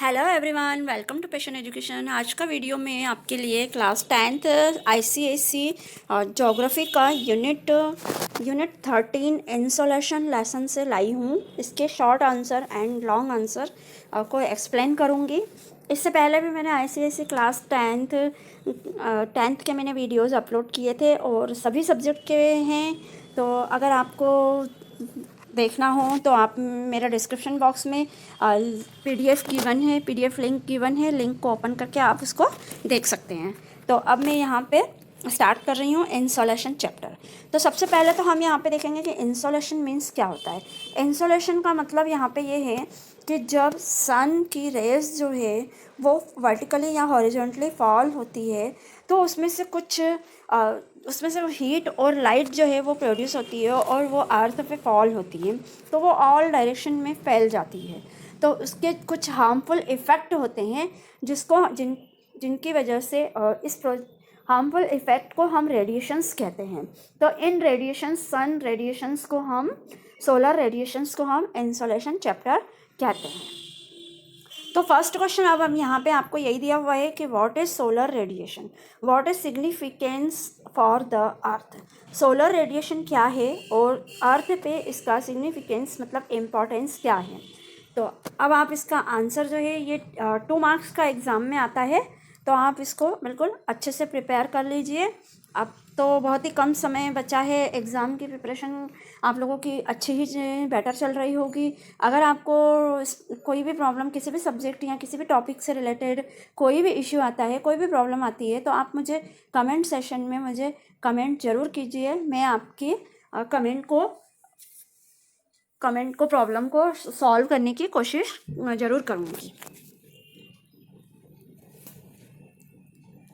Hello everyone, welcome to passion education. आज का video में आपके लिए क्लास 10th आईसीएसई ज्योग्राफी का यूनिट 13 इंसोलेशन लेसन से लाई हूँ। इसके short answer and long answer को एक्सप्लेन करूँगी। इससे पहले भी मैंने आईसीएसई क्लास 10th के मैंने वीडियोस अपलोड किए थे और सभी सब्जेक्ट के हैं। तो अगर आपको देखना हो तो आप मेरा डिस्क्रिप्शन बॉक्स में पीडीएफ गिवन है, पीडीएफ लिंक गिवन है, लिंक को ओपन करके आप उसको देख सकते हैं। तो अब मैं यहाँ पे स्टार्ट कर रही हूँ इंसोलेशन चैप्टर। तो सबसे पहले तो हम यहाँ पे देखेंगे कि इंसोलेशन मीन्स क्या होता है। इंसोलेशन का मतलब यहाँ पे ये है कि जब सन की रेज जो है वो वर्टिकली या हॉरिजॉन्टली फॉल होती है तो उसमें से हीट और लाइट जो है वो प्रोड्यूस होती है और वो अर्थ पे फॉल होती है तो वो ऑल डायरेक्शन में फैल जाती है। तो उसके कुछ हार्मफुल इफ़ेक्ट होते हैं जिनकी वजह से हार्मफुल इफ़ेक्ट को हम रेडिएशंस कहते हैं। तो इन रेडिएशंस, सन रेडिएशंस को हम, सोलर रेडिएशंस को हम इंसोलेशन चैप्टर कहते हैं। तो फर्स्ट क्वेश्चन अब हम यहाँ पे आपको यही दिया हुआ है कि what is solar radiation, what is significance for the earth. Solar radiation क्या है और अर्थ पे इसका सिग्निफिकेंस मतलब इम्पोर्टेंस क्या है। तो अब आप इसका आंसर जो है ये 2 मार्क्स का एग्ज़ाम में आता है, तो आप इसको बिल्कुल अच्छे से प्रिपेयर कर लीजिए। अब तो बहुत ही कम समय बचा है, एग्ज़ाम की प्रिपरेशन आप लोगों की अच्छी ही बेटर चल रही होगी। अगर आपको कोई भी प्रॉब्लम किसी भी सब्जेक्ट या किसी भी टॉपिक से रिलेटेड कोई भी इश्यू आता है, कोई भी प्रॉब्लम आती है, तो आप मुझे कमेंट सेशन में मुझे कमेंट ज़रूर कीजिए। मैं आपकी कमेंट को प्रॉब्लम को सॉल्व करने की कोशिश ज़रूर करूँगी।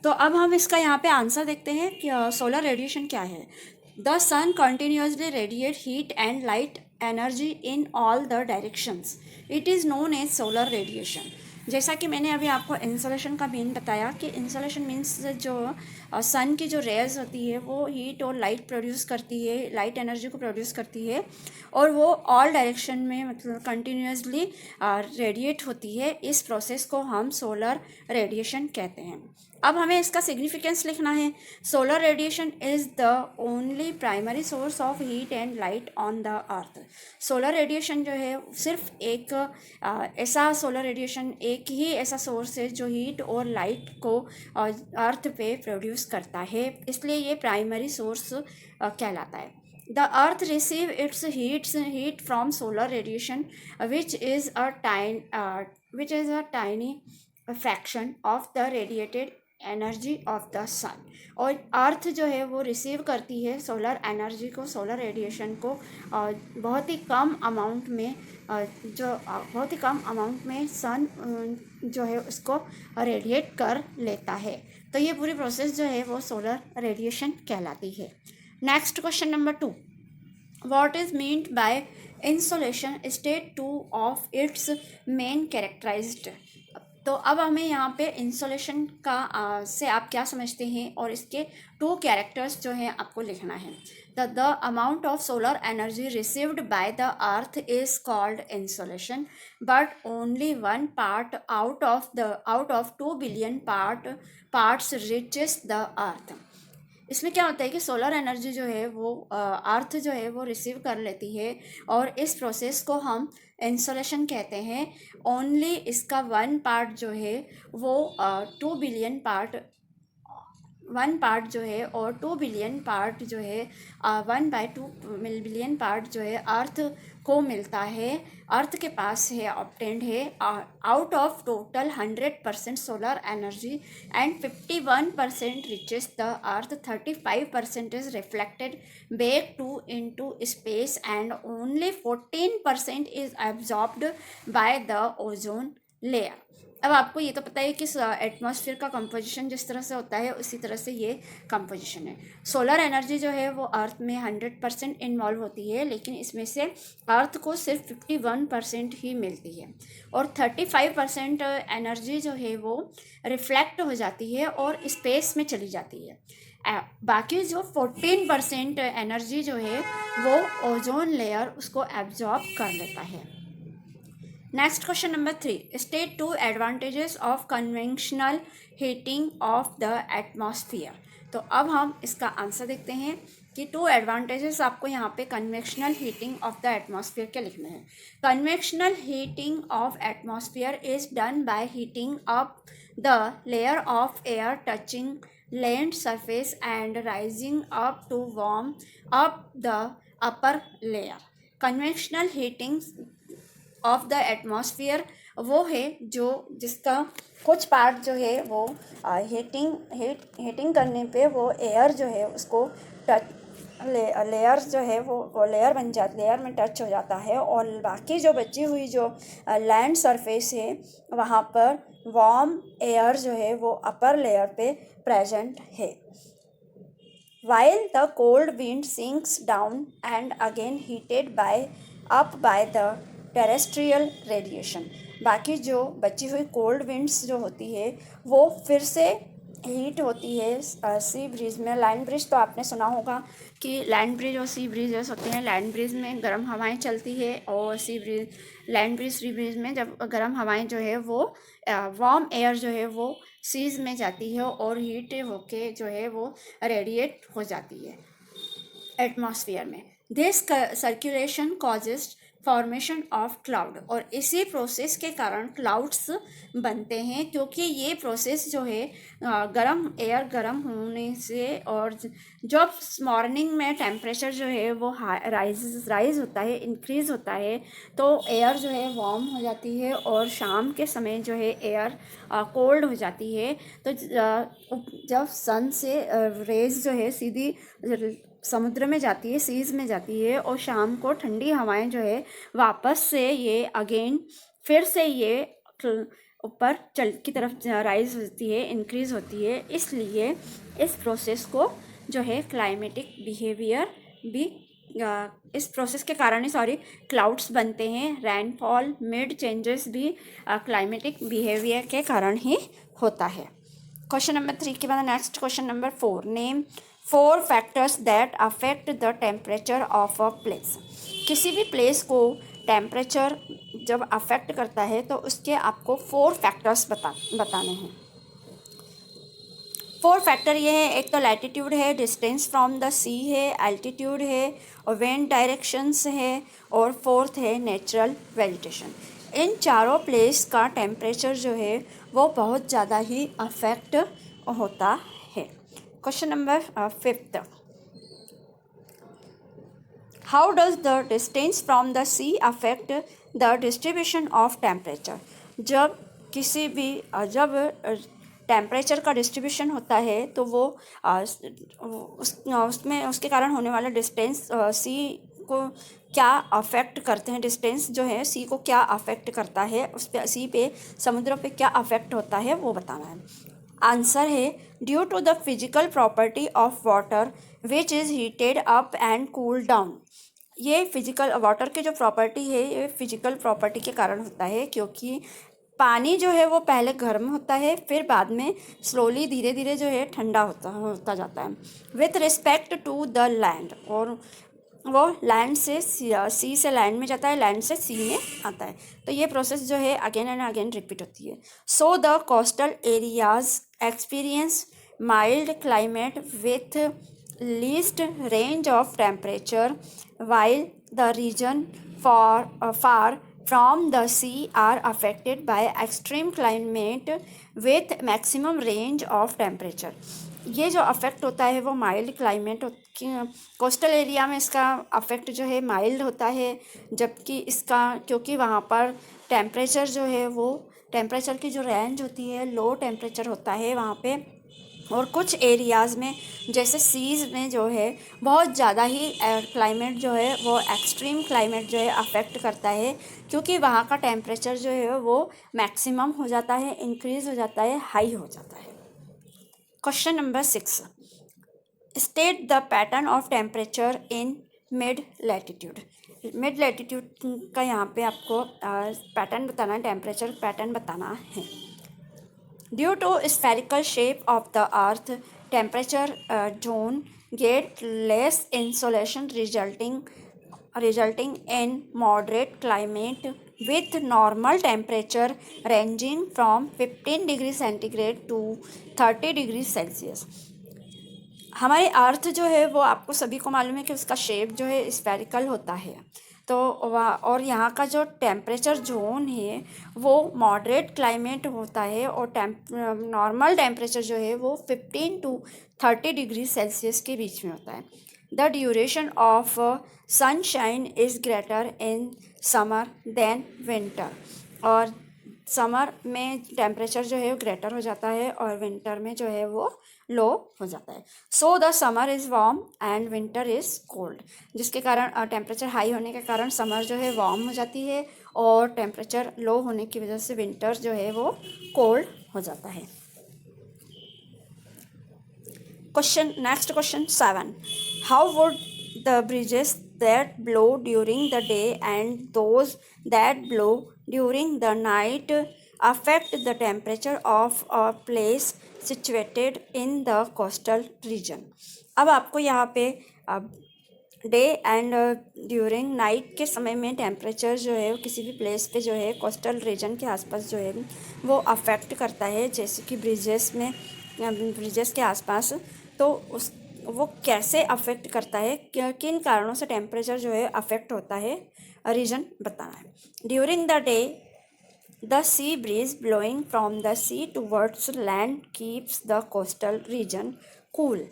तो अब हम इसका यहाँ पे आंसर देखते हैं कि सोलर रेडिएशन क्या है। The sun continuously radiate heat and light energy in all the directions, it is known as solar radiation. जैसा कि मैंने अभी आपको इंसोलेशन का मीन बताया कि इंसोलेशन मीन्स जो सन की जो रेज होती है वो हीट और लाइट प्रोड्यूस करती है, लाइट एनर्जी को प्रोड्यूस करती है और वो ऑल डायरेक्शन में मतलब कंटिन्यूसली रेडिएट होती है। इस प्रोसेस को हम सोलर रेडिएशन कहते हैं। अब हमें इसका सिग्निफिकेंस लिखना है। Solar radiation is the only primary source of heat and light on the earth. Solar radiation जो है सिर्फ एक ऐसा सोर्स है जो हीट और लाइट को अर्थ पे प्रोड्यूस करता है, इसलिए ये प्राइमरी सोर्स कहलाता है। The earth receive its heat from solar radiation, which is a tiny fraction of the radiated energy of the sun. और अर्थ जो है वो रिसीव करती है सोलर एनर्जी को, सोलर रेडिएशन को बहुत ही कम अमाउंट में सन जो है उसको रेडिएट कर लेता है। तो ये पूरी प्रोसेस जो है वो सोलर रेडिएशन कहलाती है। Next question number 2, what is meant by insolation, state 2 of its main characterised. तो अब हमें यहाँ पे इंसोलेशन का से आप क्या समझते हैं और इसके 2 कैरेक्टर्स जो हैं आपको लिखना है। The amount of solar energy received by the earth is called insolation, but only 1 part out of 2 billion parts reaches the earth. इसमें क्या होता है कि सोलर एनर्जी जो है वो अर्थ जो है वो रिसीव कर लेती है और इस प्रोसेस को हम इंसोलेशन कहते हैं। ओनली इसका 1 पार्ट जो है वो 2 बिलियन पार्ट 1 पार्ट जो है और 2 बिलियन पार्ट जो है 1/2 बिलियन पार्ट जो है अर्थ को मिलता है, अर्थ के पास है, ऑब्टेंड है out of total 100% solar energy and 51% reaches the earth, 35% is reflected back into space and only 14% is absorbed by the ozone layer. अब आपको ये तो पता है कि एटमॉस्फेयर का कंपोजिशन जिस तरह से होता है उसी तरह से ये कंपोजिशन है। सोलर एनर्जी जो है वो अर्थ में 100% इन्वॉल्व होती है, लेकिन इसमें से अर्थ को सिर्फ 51% ही मिलती है और 35% एनर्जी जो है वो रिफ्लेक्ट हो जाती है और स्पेस में चली जाती है। बाकी जो 14% एनर्जी जो है वो ओजोन लेयर उसको एब्जॉर्ब कर लेता है। Next question number 3, state 2 advantages of conventional heating of the atmosphere. तो अब हम इसका आंसर देखते हैं कि 2 एडवांटेजेस आपको यहाँ पे convectional heating of the atmosphere के लिखने हैं। Convectional heating of atmosphere is done by heating up the layer of air touching land surface and rising up to warm up the upper layer. Convectional heating of the atmosphere वो है जो जिसका कुछ part जो है वो heating करने पे वो एयर जो है उसको टच लेयर जो है वो लेयर बन जाती, लेयर में टच हो जाता है, और बाकी जो बची हुई जो लैंड सरफेस है वहाँ पर वार्म एयर जो है वो अपर लेयर पे प्रेजेंट है। while the cold wind sinks down and again heated up by the terrestrial radiation। बाकी जो बची हुई कोल्ड विंड्स जो होती है वो फिर से हीट होती है सी ब्रीज में। लैंड ब्रिज तो आपने सुना होगा कि लैंड ब्रिज और सी ब्रिजेस होते हैं। लैंड ब्रिज में गर्म हवाएं चलती है और लैंड ब्रिज सी ब्रिज में जब गर्म हवाएं जो है वो वार्म एयर जो है वो सीज में जाती है और हीट होके जो है वो रेडिएट हो जाती है एटमॉस्फेयर में। This circulation causes formation of cloud, और इसी प्रोसेस के कारण क्लाउड्स बनते हैं, क्योंकि ये प्रोसेस जो है गर्म एयर गर्म होने से, और जब मॉर्निंग में टेम्परेचर जो है वो राइज होता है, इंक्रीज़ होता है, तो एयर जो है वार्म हो जाती है, और शाम के समय जो है एयर कोल्ड हो जाती है। तो जब सन से रेज जो है सीधी समुद्र में जाती है, सीज में जाती है, और शाम को ठंडी हवाएं जो है वापस से ये अगेन फिर से ये ऊपर चल की तरफ राइज होती है, इंक्रीज़ होती है। इसलिए इस प्रोसेस को जो है क्लाइमेटिक बिहेवियर भी इस प्रोसेस के कारण ही क्लाउड्स बनते हैं। रेनफॉल मिड चेंजेस भी क्लाइमेटिक बिहेवियर के कारण ही होता है। क्वेश्चन नंबर 3 के बाद next question number 4, name 4 factors that affect the temperature of a place. किसी भी प्लेस को टेम्परेचर जब अफेक्ट करता है तो उसके आपको 4 फैक्टर्स बताने हैं। 4 फैक्टर ये है, एक तो लैटिट्यूड है, डिस्टेंस फ्रॉम द सी है, एल्टीट्यूड है, और विंड डायरेक्शंस है, और 4th है नेचुरल वेजिटेशन। इन चारों प्लेस का टेम्परेचर जो है वो बहुत ज़्यादा ही अफेक्ट होता है। Question number 5, how does the distance from the sea affect the distribution of temperature. जब किसी भी जब टेम्परेचर का डिस्ट्रीब्यूशन होता है तो वो उसमें उसके कारण होने वाला डिस्टेंस सी को क्या अफेक्ट करते हैं, डिस्टेंस जो है सी को क्या अफेक्ट करता है, उस पे सी पे समुद्र पे क्या अफेक्ट होता है वो बताना है। आंसर है due to the physical property of water which is heated up and cool down. ये फिजिकल वाटर की जो प्रॉपर्टी है ये फिजिकल प्रॉपर्टी के कारण होता है, क्योंकि पानी जो है वो पहले गर्म होता है, फिर बाद में स्लोली धीरे धीरे जो है ठंडा होता जाता है with respect to the land, और वो लैंड से सी से लैंड में जाता है, लैंड से सी में आता है। तो ये प्रोसेस जो है अगेन एंड अगेन रिपीट होती है। So the coastal areas experience mild climate with least range of temperature while the region far from the sea are affected by extreme climate with maximum range of temperature। ये जो affect होता है वो mild climate coastal area में इसका affect जो है mild होता है, जबकि इसका क्योंकि वहाँ पर टेम्परेचर जो है वो टेम्परेचर की जो रेंज होती है लो टेम्परेचर होता है वहाँ पे, और कुछ एरियाज़ में जैसे सीज़ में जो है बहुत ज़्यादा ही क्लाइमेट जो है वो एक्सट्रीम क्लाइमेट जो है अफेक्ट करता है, क्योंकि वहाँ का टेम्परेचर जो है वो मैक्सिमम हो जाता है, इंक्रीज़ हो जाता है, हाई हो जाता है। Question number 6, state the pattern of temperature in mid latitude. Mid latitude का यहाँ पे आपको पैटर्न बताना है, टेम्परेचर पैटर्न बताना है। Due to spherical shape of the earth, temperature zone get less insolation resulting in moderate climate with normal temperature ranging from 15 degree centigrade to 30 degree Celsius. हमारी earth जो है वो आपको सभी को मालूम है कि उसका शेप जो है स्फेरिकल होता है। तो और यहाँ का जो टेम्परेचर जोन है वो मॉडरेट क्लाइमेट होता है और नॉर्मल टेम्परेचर जो है वो 15 टू 30 डिग्री सेल्सियस के बीच में होता है। The duration of sunshine is greater in summer than winter. और समर में टेम्परेचर जो है वो ग्रेटर हो जाता है और विंटर में जो है वो लो हो जाता है। So the summer is warm and winter is cold, जिसके कारण टेम्परेचर हाई होने के कारण समर जो है वार्म हो जाती है और टेम्परेचर लो होने की वजह से विंटर जो है वो कोल्ड हो जाता है। Next question 7, how would the bridges that blow during the day and those that blow during the night affect the temperature of a place situated in the coastal region। अब आपको यहाँ पे डे एंड ड्यूरिंग नाइट के समय में temperature जो है किसी भी प्लेस पे जो है कोस्टल रीजन के आसपास जो है वो अफेक्ट करता है, जैसे कि ब्रिजेस के आसपास। तो उस वो कैसे अफेक्ट करता है, किन कारणों से टेम्परेचर जो है अफेक्ट होता है, रीजन बताना है। During the day the sea breeze blowing from the sea towards land keeps the coastal region cool.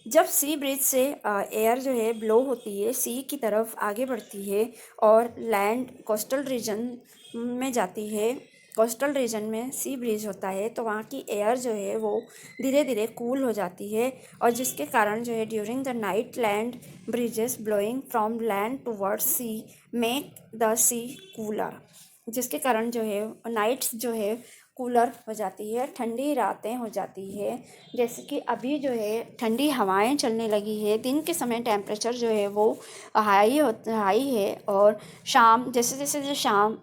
जब सी ब्रीज से एयर जो है ब्लो होती है, सी की तरफ आगे बढ़ती है और लैंड कोस्टल रीजन में जाती है, कोस्टल रीजन में सी ब्रीज होता है तो वहाँ की एयर जो है वो धीरे धीरे कूल हो जाती है और जिसके कारण जो है during the night land breezes blowing from land towards sea make the sea cooler, जिसके कारण जो है नाइट्स जो है कूलर हो जाती है, ठंडी रातें हो जाती है। जैसे कि अभी जो है ठंडी हवाएं चलने लगी है, दिन के समय टेम्परेचर जो है वो हाई है और शाम जैसे जैसे जो शाम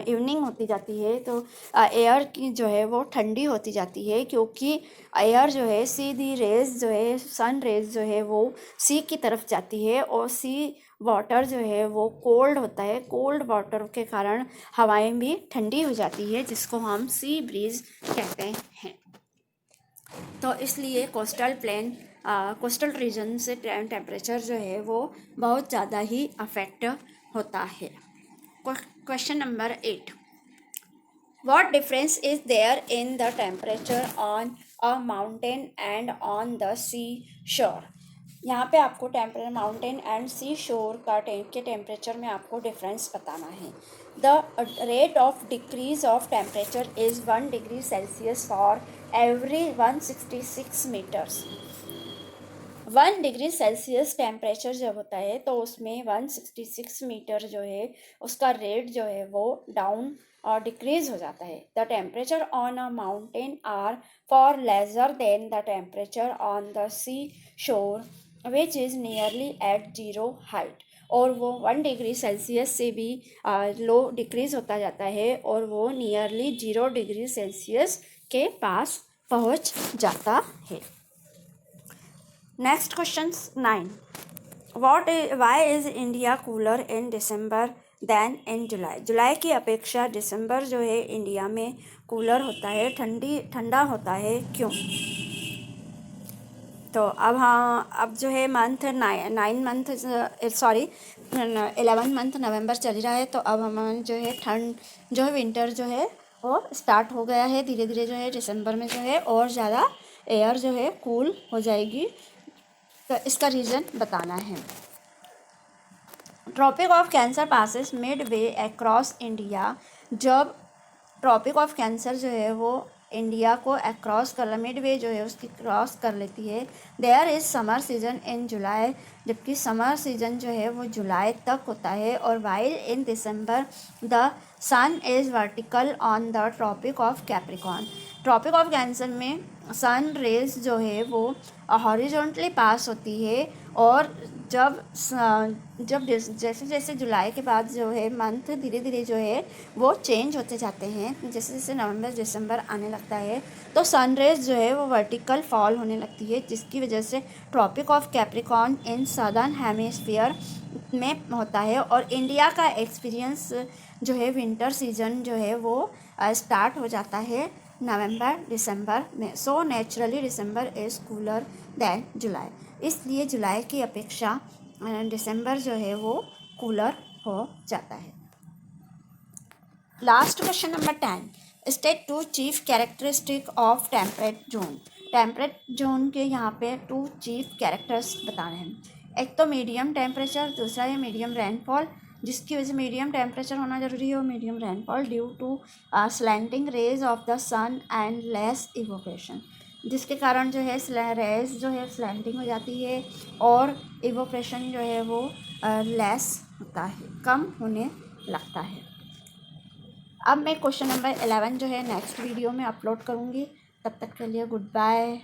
इवनिंग होती जाती है तो एयर की जो है वो ठंडी होती जाती है, क्योंकि एयर जो है सीधी रेज जो है सन रेज जो है वो सी की तरफ जाती है और सी वाटर जो है वो कोल्ड होता है। कोल्ड वाटर के कारण हवाएं भी ठंडी हो जाती है, जिसको हम सी ब्रीज कहते हैं। तो इसलिए कोस्टल रीजन से टेम्परेचर जो है वो बहुत ज़्यादा ही अफेक्ट होता है। Question number 8, What difference is there in the temperature on a mountain and on the sea shore? यहाँ पे आपको माउंटेन एंड सी शोर के टेम्परेचर में आपको डिफरेंस बताना है। The rate of decrease of temperature is 1 degree Celsius for every 166 metres. 1 degree Celsius temperature जब होता है तो उसमें 166 मीटर जो है उसका रेट जो है वो डाउन और डिक्रीज हो जाता है। The temperature on a mountain are far lesser than the temperature on the sea shore which is nearly at zero height. और वो 1 डिग्री सेल्सियस से भी लो डिक्रीज होता जाता है और वो नियरली 0 डिग्री सेल्सियस के पास पहुंच जाता है। Next question 9, why is India cooler in December than in July. जुलाई की अपेक्षा दिसंबर जो है इंडिया में कूलर होता है, ठंडा होता है, क्यों? तो अब जो है 11 मंथ नवंबर चल ही रहा है, तो अब हम जो है ठंड जो है विंटर जो है वो स्टार्ट हो गया है धीरे धीरे जो है दिसंबर में जो है और ज़्यादा एयर जो है कूल हो जाएगी। तो इसका रीज़न बताना है। Tropic of cancer passes mid way across India. जब ट्रॉपिक ऑफ कैंसर जो है वो इंडिया को अक्रॉस कर मिड वे जो है उसकी क्रॉस कर लेती है। There is summer season in July, जबकि समर सीजन जो है वो जुलाई तक होता है। और while in December the sun is vertical on the tropic of Capricorn. Tropic of cancer में सन रेज जो है वो हॉरिजॉन्टली पास होती है और जब जैसे जैसे जुलाई के बाद जो है मंथ धीरे धीरे जो है वो चेंज होते जाते हैं, जैसे जैसे नवंबर दिसंबर आने लगता है तो सन रेज जो है वो वर्टिकल फॉल होने लगती है, जिसकी वजह से tropic of Capricorn in southern hemisphere में होता है। और इंडिया का एक्सपीरियंस जो है विंटर सीजन जो है वो स्टार्ट हो जाता है नवंबर दिसंबर में। So naturally December is cooler than July, इसलिए जुलाई की अपेक्षा दिसंबर जो है वो कूलर हो जाता है। Last question number 10, state two chief characteristic of temperate zone. Temperate zone के यहाँ पे 2 चीफ कैरेक्टर्स बताने हैं। एक तो मीडियम टेम्परेचर, दूसरा है मीडियम रेनफॉल। जिसकी वजह से मीडियम टेम्परेचर होना जरूरी है और medium rainfall due to slanting rays of the sun and less evaporation, जिसके कारण जो है रेज जो है स्लैंटिंग हो जाती है और इवोपेशन जो है वो लेस होता है, कम होने लगता है। अब मैं क्वेश्चन नंबर 11 जो है नेक्स्ट वीडियो में अपलोड करूँगी। तब तक के लिए गुड बाय।